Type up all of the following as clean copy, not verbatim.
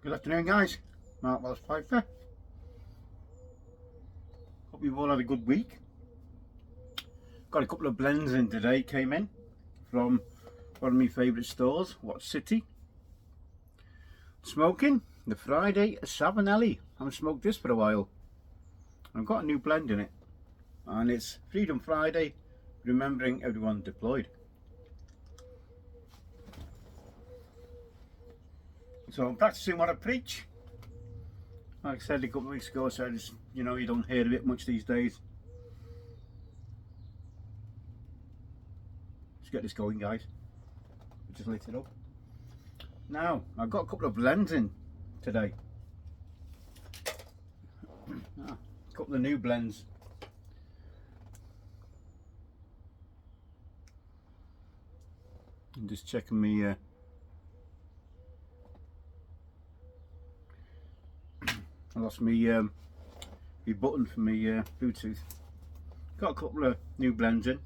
Good afternoon, guys. Mark Welsh Piper. Hope you've all had a good week. Got a couple of blends in today, came in from one of my favourite stores, What City. Smoking the Friday Savinelli. I haven't smoked this for a while. I've got a new blend in it, and it's Freedom Friday, remembering everyone deployed. So I'm practicing what I preach. Like I said a couple of weeks ago, I said, you know, you don't hear of it much these days. Let's get this going, guys. Just lit it up. Now, I've got a couple of blends in today. A couple of new blends. I'm just checking me. I lost me button for me Bluetooth. Got a couple of new blends in.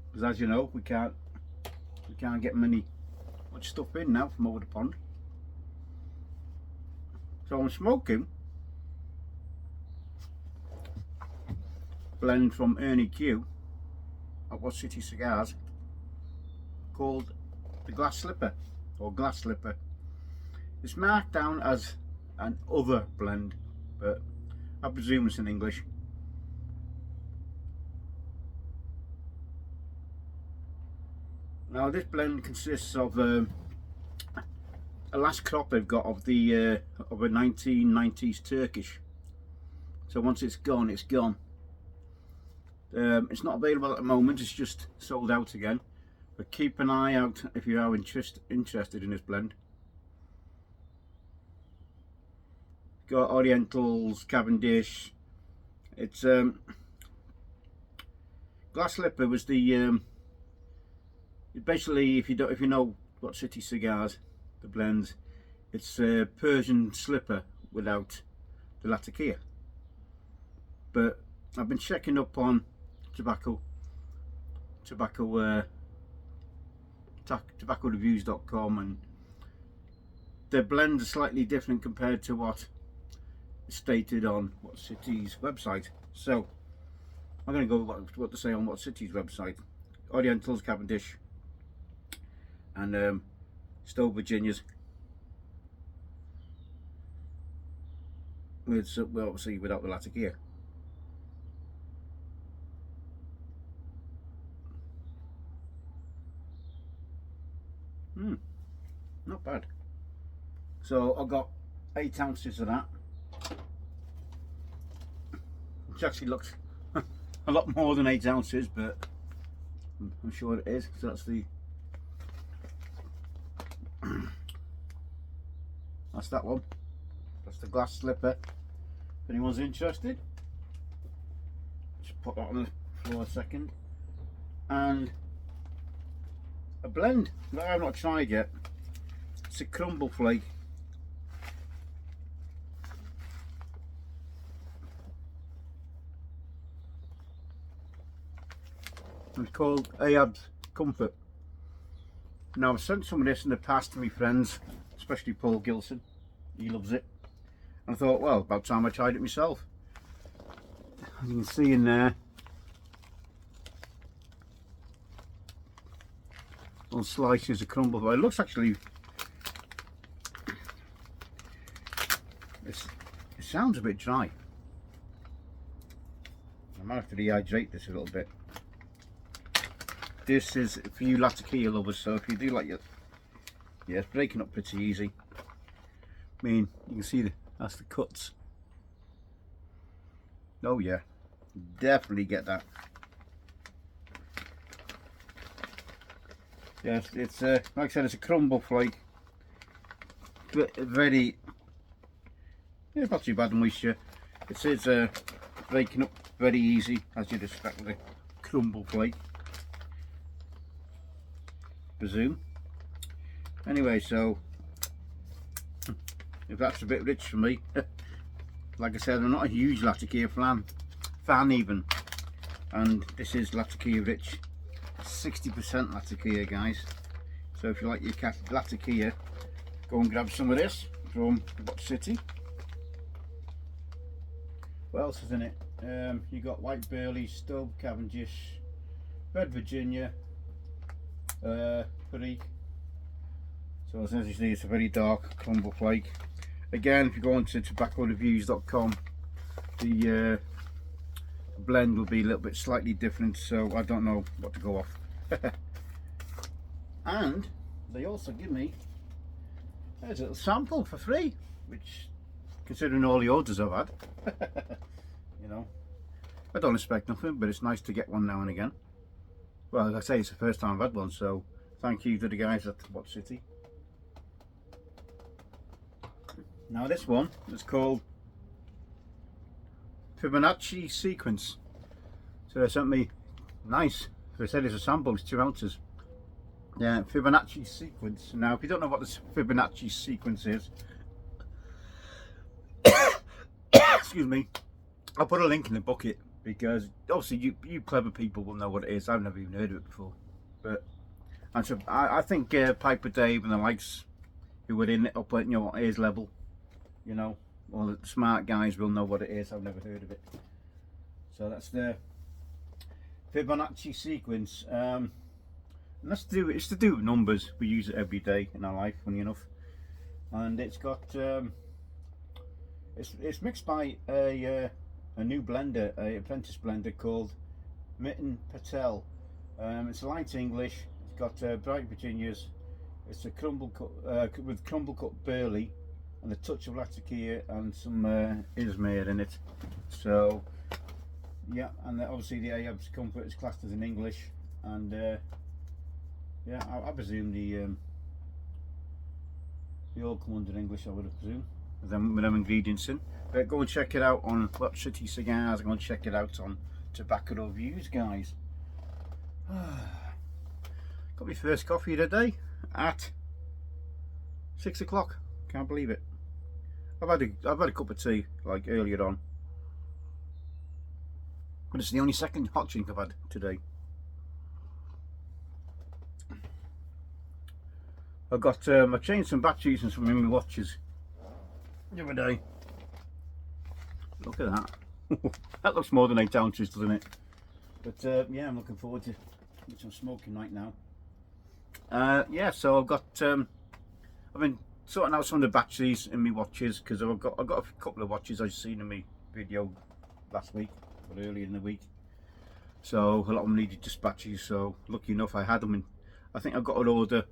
Because as you know, we can't get much stuff in now from over the pond. So I'm smoking blend from Ernie Q at What City Cigars called the Glass Slipper or Glass Slipper. It's marked down as an other blend, but I presume it's in English. Now this blend consists of a last crop they've got of the of a 1990s Turkish. So once it's gone, it's gone. It's not available at the moment, it's just sold out again. But keep an eye out if you are interested in this blend. Got Orientals, Cavendish. It's Glass Slipper was the basically, if you know What City Cigars, the blends, it's a Persian slipper without the latakia. But I've been checking up on tobaccoreviews.com, and their blends are slightly different compared to what is stated on What City's website. So I'm going to go with what to say on What City's website. Orientals, Cavendish, and Stowe Virginias, with well, obviously without the latakia. Not bad. So I got 8 ounces of that, which actually looks a lot more than 8 ounces, but I'm sure it is. So that's that one. That's the Glass Slipper. If anyone's interested, just put that on the floor a second. And a blend that I have not tried yet. It's a crumble flake. It's called Ayab's Comfort. Now I've sent some of this in the past to my friends, especially Paul Gilson. He loves it. And I thought, well, about time I tried it myself. As you can see in there, little slices of crumble. But it looks actually, it sounds a bit dry. I might have to rehydrate this a little bit. This is for you latakia lovers, so if you do like it, yeah, it's breaking up pretty easy. I mean, you can see that's the cuts. Oh yeah, definitely get that. Yes, it's like I said, it's a crumble flake, but very, yeah, it's not too bad moisture. It is breaking up very easy, as you'd expect with a crumble flake, presume. Anyway, so if that's a bit rich for me, like I said, I'm not a huge latakia fan even, and this is latakia rich. 60% Latakia, guys. So if you like your Latakia, go and grab some of this from What City. What else is in it? You got white burley, stub, Cavendish, red Virginia, Perique. So as you see, it's a very dark crumble flake. Again, if you go on to tobaccoreviews.com, the blend will be a little bit slightly different, so I don't know what to go off. And they also give me a little sample for free, which, considering all the orders I've had, you know, I don't expect nothing, but it's nice to get one now and again. Well, as I say, it's the first time I've had one, so thank you to the guys at What City. Now this one is called Fibonacci sequence. So they sent me, nice, they said it's a sample, it's 2 ounces. Yeah, Fibonacci sequence. Now if you don't know what this Fibonacci sequence is, excuse me, I'll put a link in the bucket, because obviously you clever people will know what it is. I've never even heard of it before. But and so I think Piper Dave and the likes who were in it up at, you know, ears level, you know, all the smart guys will know what it is. I've never heard of it. So that's the Fibonacci sequence. And it's to do with numbers. We use it every day in our life, funny enough. And it's got it's mixed by a new blender, a apprentice blender called Mitten Patel. It's light English. It's got bright Virginias. It's a crumble cut with crumble cut burley and a touch of Latakia and some Izmir in it. So yeah, and obviously the Ayab's Comfort is classed as in English, and yeah, I presume they all come under English, I would have presumed, with them ingredients in. But go and check it out on What City Cigars. Go and check it out on Tobacco Reviews, guys. Got my first coffee of the day at 6 o'clock. Can't believe it. I've had a cup of tea like earlier on, but it's the only second hot drink I've had today. I've got I changed some batteries and some in my watches the other day. Look at that. That looks more than 8 ounces, doesn't it? But yeah, I'm looking forward to some smoking right now. Yeah, so I've got I've been sorting out some of the batteries in my watches, because I've got a couple of watches I've seen in my video last week or earlier in the week. So a lot of them needed just batteries. So lucky enough, I had them in. I think I've got an order.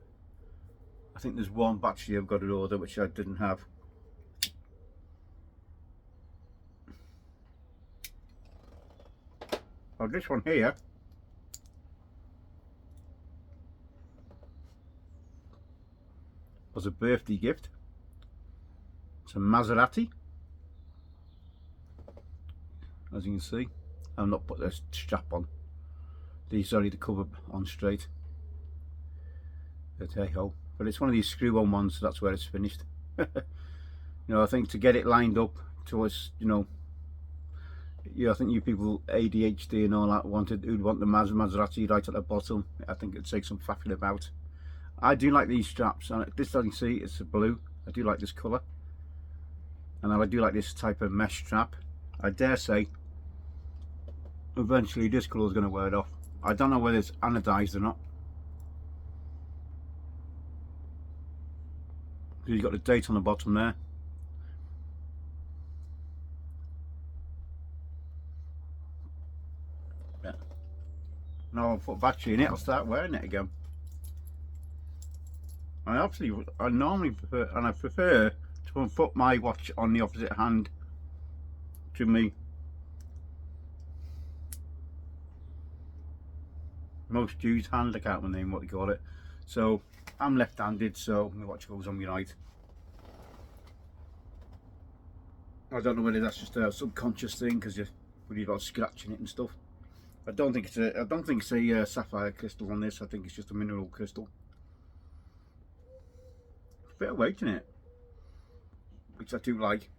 I think there's one battery I've got an order which I didn't have. Oh, this one here was a birthday gift. It's a Maserati, as you can see. I've not put this strap on. Sorry, the cover on straight. But hey ho. But it's one of these screw-on ones, so that's where it's finished. You know, I think to get it lined up to us, you know, yeah, I think you people ADHD and all that who'd want the Maserati right at the bottom. I think it'd take some faffing about. I do like these straps, and this, as you can see, it's a blue. I do like this colour, and I do like this type of mesh strap. I dare say eventually this colour is going to wear it off. I don't know whether it's anodized or not. You've got the date on the bottom there. Yeah. Now I'll put battery in it, I'll start wearing it again. I normally prefer, and I prefer to put my watch on the opposite hand to me. Most used hand, I can't remember what they call it. So I'm left-handed, so my watch goes on my right. I don't know whether that's just a subconscious thing, because you're worried about scratching it and stuff. I don't think it's a sapphire crystal on this. I think it's just a mineral crystal. Bit of weight in it, which I do like.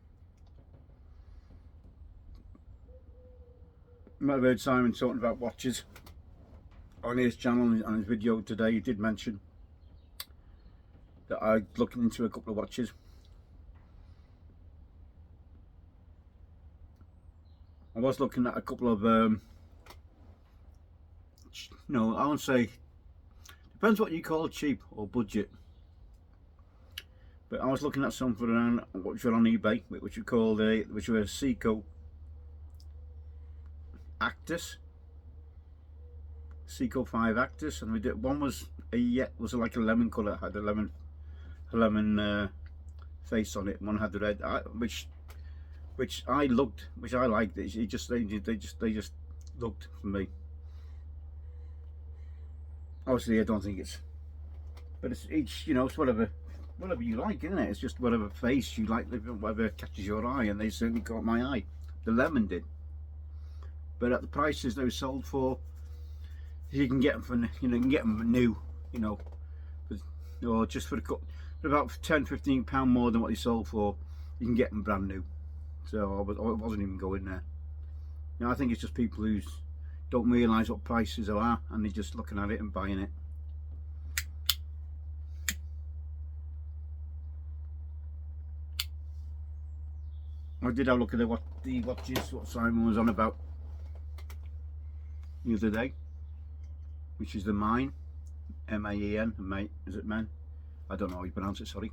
You might have heard Simon talking about watches. on his channel, on his video today, he did mention that I'm looking into a couple of watches. I was looking at a couple of, no, I won't say, depends what you call cheap or budget. But I was looking at some for around, which were on eBay, which were called, which were Seiko Actus. Seiko 5 Actus, and we did one was was like a lemon colour, had a lemon face on it. One had the red, which I liked. They just looked for me. Obviously, I don't think it's, but it's each, you know, it's whatever you like, isn't it? It's just whatever face you like, whatever catches your eye, and they certainly caught my eye. The lemon did, but at the prices they were sold for, you can get them for, you know, you can get them new, you know, or just for about £10–15 more than what they sold for. You can get them brand new. So I wasn't even going there. You know, I think it's just people who don't realise what prices are, and they're just looking at it and buying it. I did have a look at the watches, what Simon was on about the other day, which is the Mine, M-A-E-N, is it men? I don't know how you pronounce it, sorry.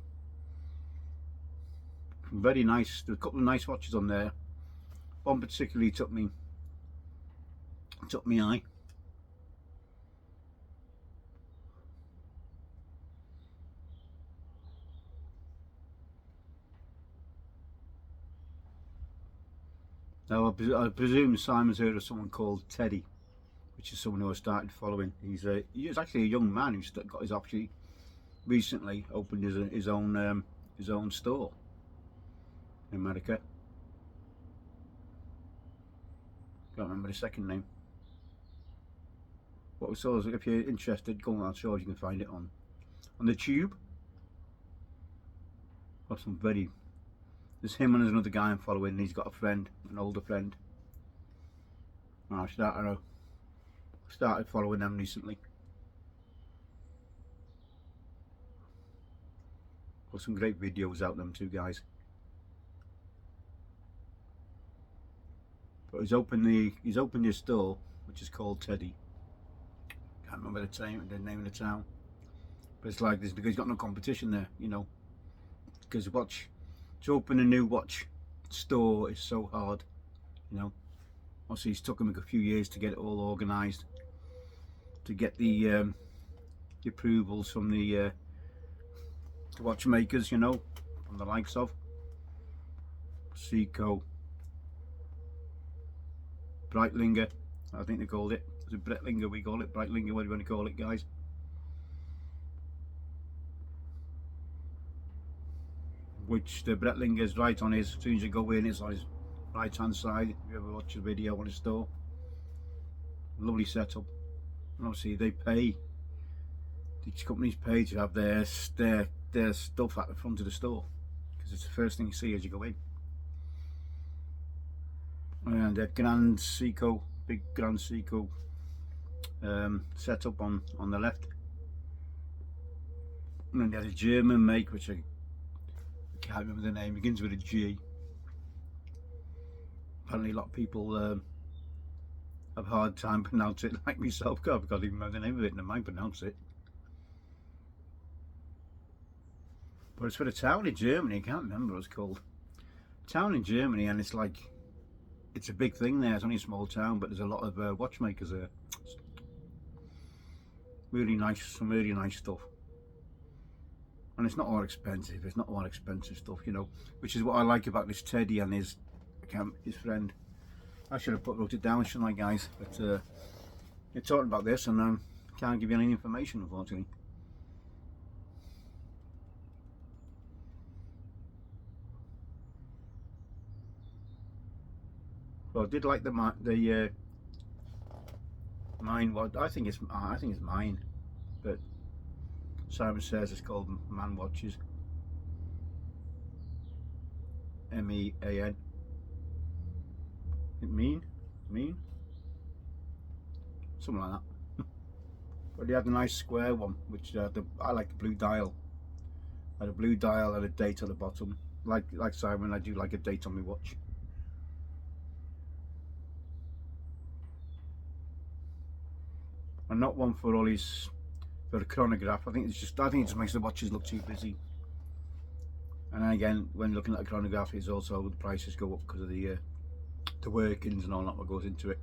Very nice. There's a couple of nice watches on there. One particularly took me eye. Now I presume Simon's heard of someone called Teddy, which is someone who I started following. He was actually a young man who's got his actually recently opened his own store in America. Can't remember the second name. What we saw is, if you're interested, go on, I'll show you can find it on the tube. Got some very. There's him and there's another guy I'm following. He's got a friend, an older friend. I started following them recently. Got some great videos out them two guys. But he's opened his store, which is called Teddy. Can't remember the name of the town. But it's like this because he's got no competition there, you know. Because to open a new watch store is so hard, you know. Obviously, it's took him a few years to get it all organised, to get the approvals from the watchmakers, you know, from the likes of Seiko, Breitlinger, I think they called it. Is it Breitlinger we call it? Breitlinger, what do you want to call it, guys? Which the Breitlinger's right on his, as soon as you go in, it's on his right hand side. If you ever watch a video on his store, lovely setup. And obviously they pay, each company's pay to have their stuff at the front of the store, because it's the first thing you see as you go in. And a Grand Seiko, big Grand Seiko setup on the left. And then they had a German make, which I can't remember the name, begins with a G. Apparently a lot of people have a hard time pronouncing it, like myself. God, I can't even remember the name of it and I might pronounce it. But it's for a town in Germany, I can't remember what it's called. Town in Germany, and it's like, it's a big thing there. It's only a small town, but there's a lot of watchmakers there. Really nice, some really nice stuff. And it's not all expensive. It's not all expensive stuff, you know. Which is what I like about this Teddy and his friend. I should have wrote it down, shouldn't I, guys? But you're talking about this, and can't give you any information, unfortunately. Well, I did like the Mine. What I think it's Mine, but Simon says it's called Man Watches. M-E-A-N. Mean, something like that. But they had a nice square one, which I like the blue dial. I had a blue dial and a date at the bottom. Like Simon, I do like a date on my watch. And not one for all his for a chronograph. I think it just makes the watches look too busy. And then again, when looking at a chronograph, it's also the prices go up because of the workings and all that what goes into it.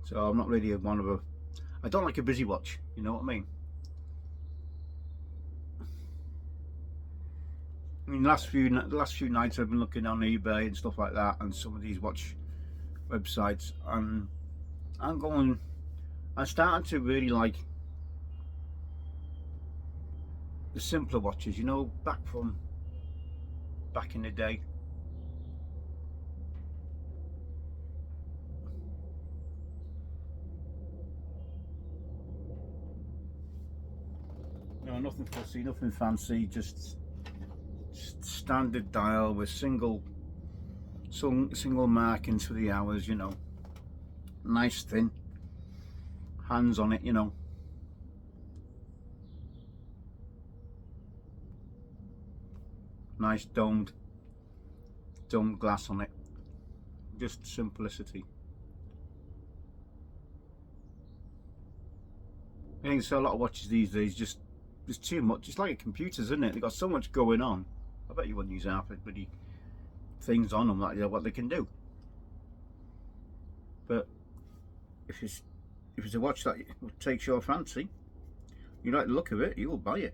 So I'm not really one of a. I don't like a busy watch. You know what I mean? I mean, the last few nights I've been looking on eBay and stuff like that, and some of these watch websites, and I'm starting to really like the simpler watches, you know, back in the day. No, nothing fussy, nothing fancy, just standard dial with single markings for the hours, you know. Nice thin hands on it, you know. Nice domed glass on it. Just simplicity. I think so. A lot of watches these days just too much. It's like computers, isn't it? They've got so much going on. I bet you wouldn't use half the bloody things on them, like what they can do. But if it's a watch that takes your fancy, you like the look of it, you will buy it.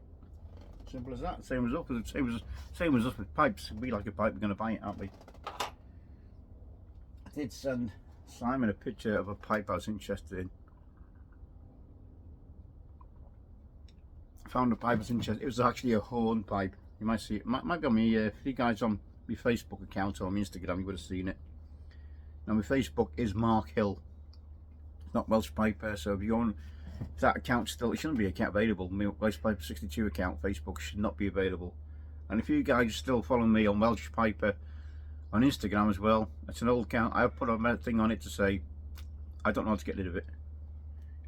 Simple as that. Same as us with pipes. If we like a pipe, we're going to buy it, aren't we? I did send Simon a picture of a pipe I was interested in. I found a pipe I was interested. It was actually a horn pipe. You might see it. Might be on me. If you guys on my Facebook account or my Instagram, you would have seen it. Now my Facebook is Mark Hill. It's not Welsh Piper. So if you're on that account still, it shouldn't be available. My Welsh Piper 62 account Facebook should not be available. And if you guys still follow me on Welsh Piper on Instagram as well, it's an old account. I put a thing on it to say I don't know how to get rid of it.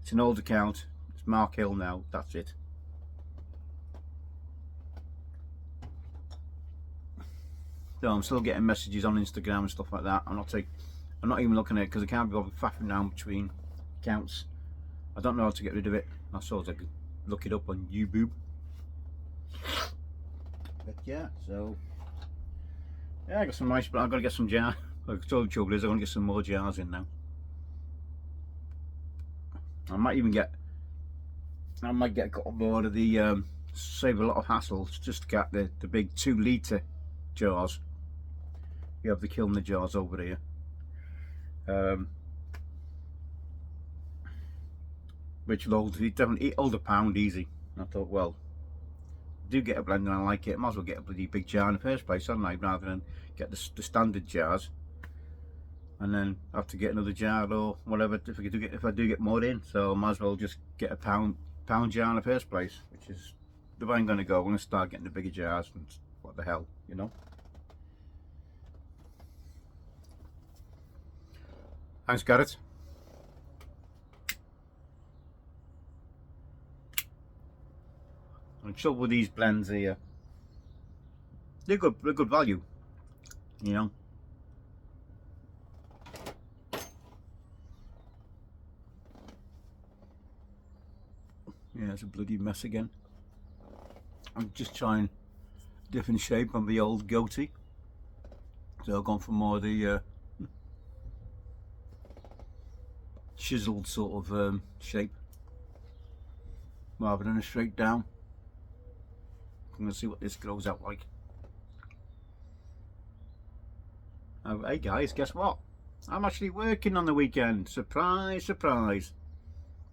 It's an old account. It's Mark Hill now. That's it. So I'm still getting messages on Instagram and stuff like that. I'm not even looking at it because I can't be bothered faffing around between accounts. I don't know how to get rid of it. I suppose I could look it up on YouTube. But yeah, so yeah, I got some nice. But I've got to get some jars. Like I told the trouble is, I want to get some more jars in now. I might get a couple more of the save a lot of hassle. Just get the big 2-litre jars. You have the Kilner jars over here. Which will definitely hold a pound easy. And I thought, well, do get a blend and I like it. I might as well get a bloody big jar in the first place, hadn't I? Rather than get the standard jars and then have to get another jar or whatever if I do get more in. So I might as well just get a pound jar in the first place, which is the way I'm going to go. I'm going to start getting the bigger jars and what the hell, you know. Thanks, Garrett. And trouble with these blends here, they're good value, you know. Yeah, it's a bloody mess again. I'm just trying different shape on the old goatee, so I've gone for more of the chiseled sort of shape rather than a straight down. I'm going to see what this grows out like. Oh, hey guys, guess what? I'm actually working on the weekend. Surprise, surprise.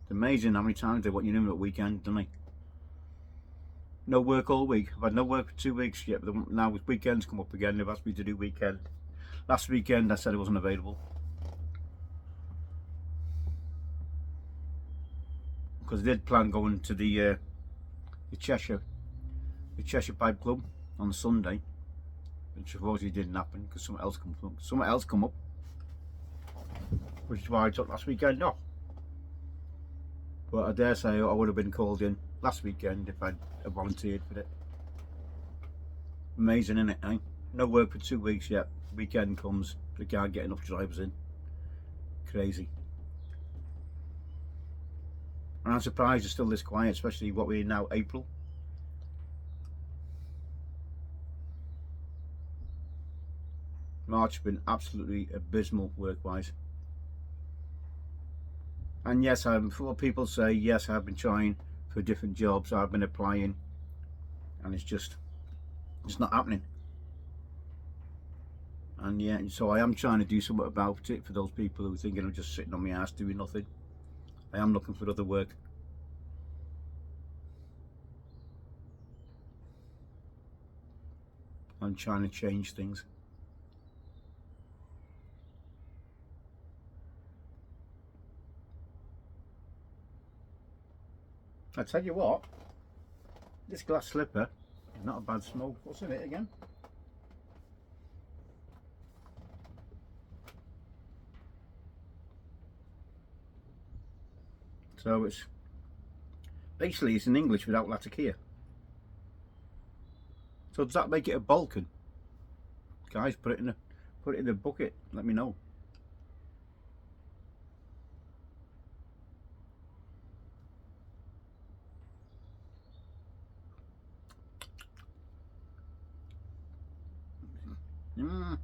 It's amazing how many times they want you in at weekend, don't they? No work all week. I've had no work for 2 weeks yet, but now with weekends come up again, they've asked me to do weekend. Last weekend I said it wasn't available, because I did plan going to the Cheshire Pipe Club on Sunday, which unfortunately didn't happen because something else come up, which is why I took last weekend off. But I dare say I would have been called in last weekend if I'd volunteered for it. Amazing, isn't it, eh? No work for 2 weeks yet. Weekend comes, they can't get enough drivers in. Crazy. And I'm surprised it's still this quiet, especially what we're in now, April. March has been absolutely abysmal work-wise. And yes, before people say, yes, I've been trying for different jobs, I've been applying, and it's not happening. And yeah, so I am trying to do something about it for those people who are thinking I'm just sitting on my ass doing nothing. I am looking for other work. I'm trying to change things. I tell you what, this glass slipper is not a bad smoke. What's in it again? So it's basically it's in English without latakia. So does that make it a Balkan? Guys, put it in a bucket. Let me know. You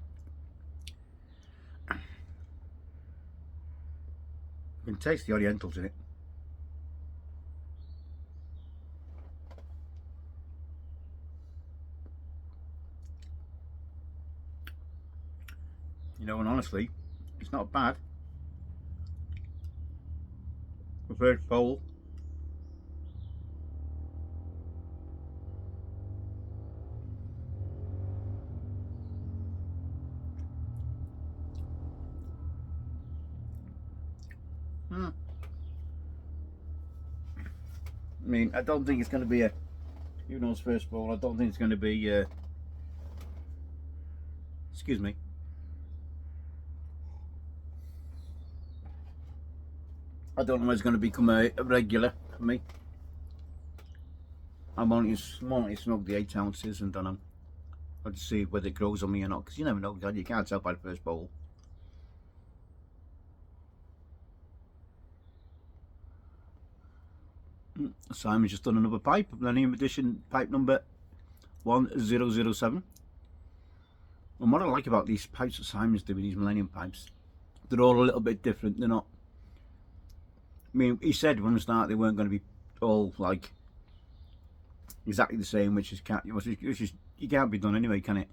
can taste the Orientals in it. You know, and honestly, it's not bad. The first bowl. I mean, I don't think it's going to be even though it's first bowl, I don't think it's going to be, excuse me. I don't know when it's going to become a regular for me. I'm only smoke the 8 ounces and then I'll just see whether it grows on me or not, because you never know, you can't tell by the first bowl. Simon's just done another pipe, Millennium Edition pipe number 1007. And what I like about these pipes that Simon's doing, these Millennium pipes, they're all a little bit different. They're not, I mean, he said when we started they weren't going to be all like exactly the same, which is you can't be done anyway, can it?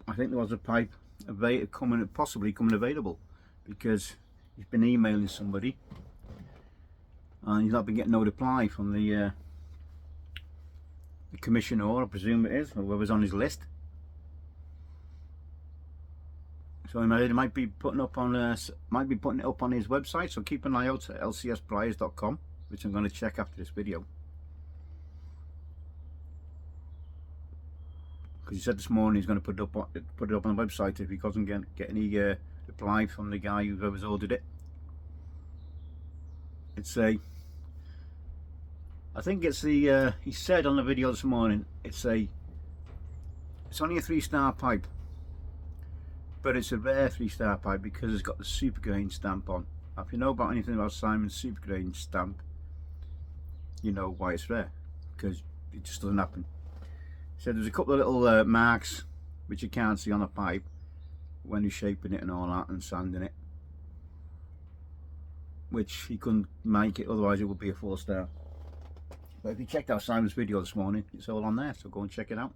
I think there was a pipe possibly coming available, because he's been emailing somebody and he's not been getting no reply from the commissioner, I presume it is, or whoever's on his list. So he might be putting it up on his website. So keep an eye out at lcsbriars.com, which I'm going to check after this video. Because he said this morning he's going to put it up on the website if he doesn't get any reply from the guy whoever's ordered it. It's I think it's the he said on the video this morning it's only a 3-star pipe, but it's a rare 3-star pipe because it's got the super grain stamp on. Now, if you know about anything about Simon's super grain stamp, you know why it's rare, because it just doesn't happen. So there's a couple of little marks which you can't see on a pipe when you're shaping it and all that and sanding it, which he couldn't make it, otherwise it would be a 4-star. But if you checked out Simon's video this morning, it's all on there, so go and check it out.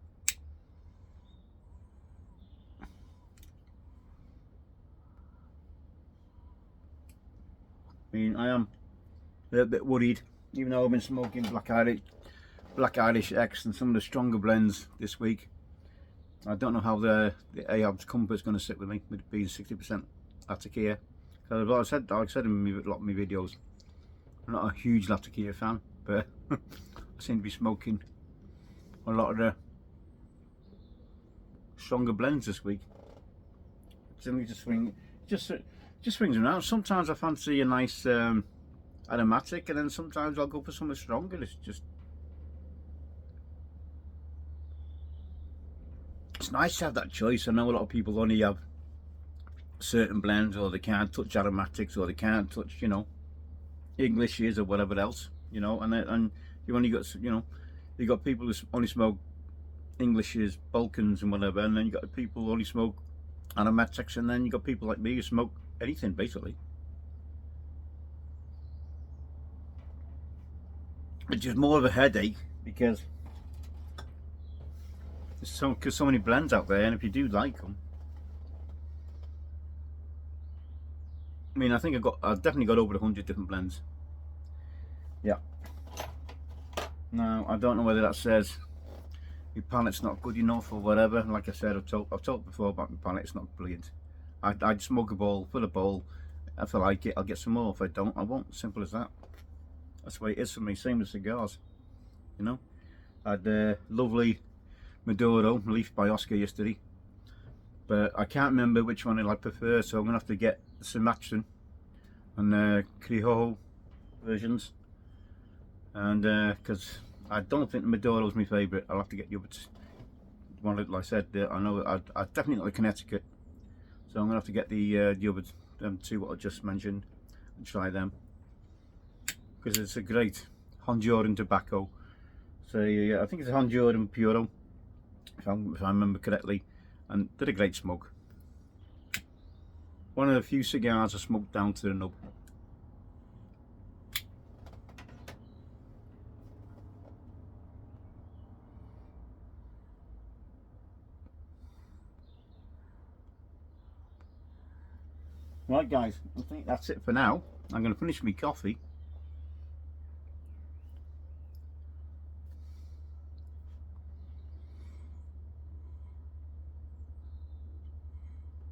I mean, I am a little bit worried, even though I've been smoking Black Irish X and some of the stronger blends this week. I don't know how the AOB's Comfort's going to sit with me, with it being 60% Latakia. Because like I said in a lot of my videos, I'm not a huge Latakia fan, but I seem to be smoking a lot of the stronger blends this week. It just swings around. Sometimes I fancy a nice aromatic, and then sometimes I'll go for something stronger. It's nice to have that choice. I know a lot of people only have certain blends, or they can't touch aromatics, or they can't touch, you know, Englishes or whatever else, you know, and you only got, you know, you got people who only smoke Englishes, Balkans and whatever, and then you got people who only smoke aromatics, and then you got people like me who smoke anything basically. It's just more of a headache because there's so many blends out there, and if you do like them, I mean, I've definitely got over 100 different blends. Yeah. Now I don't know whether that says your palate's not good enough or whatever. Like I said, I've talked before about my palate. It's not brilliant. I'd smoke a bowl, fill a bowl. If I like it, I'll get some more. If I don't, I won't. Simple as that. That's the way it is for me. Same with cigars. You know, I had a lovely Maduro leaf by Oscar yesterday, but I can't remember which one I prefer, so I'm gonna have to get the Sumatran and Criollo versions, and because I don't think the Maduro is my favourite, I'll have to get the other one. Like I said, I know I definitely not the Connecticut, so I'm gonna have to get the other two what I just mentioned and try them, because it's a great Honduran tobacco. So I think it's a Honduran Puro, if I remember correctly, and they're a great smoke. One of the few cigars I smoked down to the nub. Right guys, I think that's it for now. I'm going to finish my coffee.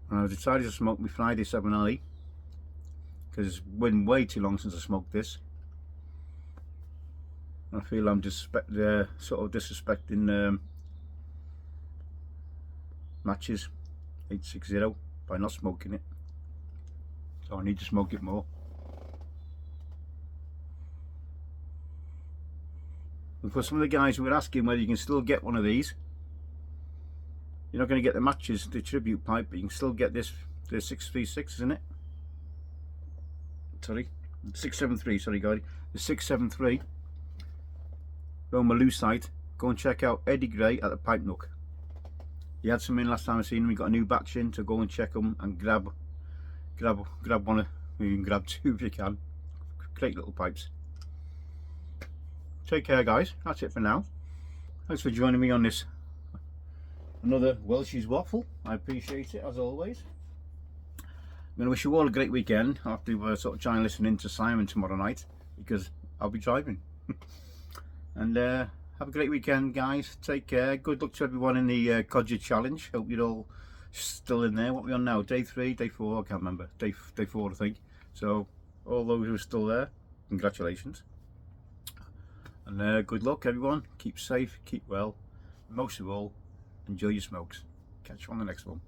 And I've decided to smoke my Friday 7 early, because it's been way too long since I smoked this. I feel I'm just sort of disrespecting matches 860 by not smoking it. So I need to smoke it more. And for some of the guys who were asking whether you can still get one of these, you're not going to get the matches, the tribute pipe, but you can still get this, the 636, isn't it? Sorry, 673, sorry guys, the 673. Roma Lucite. Go and check out Eddie Gray at the Pipe Nook. He had some in last time I seen him. He got a new batch in, so go and check them and grab one of, you can grab two if you can. Great little pipes. Take care guys, that's it for now. Thanks for joining me on this another Welshy's Waffle. I appreciate it as always. I'm going to wish you all a great weekend. I'll have to sort of try and listen in to Simon tomorrow night, because I'll be driving. And have a great weekend guys, take care. Good luck to everyone in the Codger Challenge. Hope you're all still in there. What are we on now? Day 3, day 4, I can't remember. Day 4 I think. So all those who are still there, congratulations. And good luck everyone. Keep safe, keep well. Most of all, enjoy your smokes. Catch you on the next one.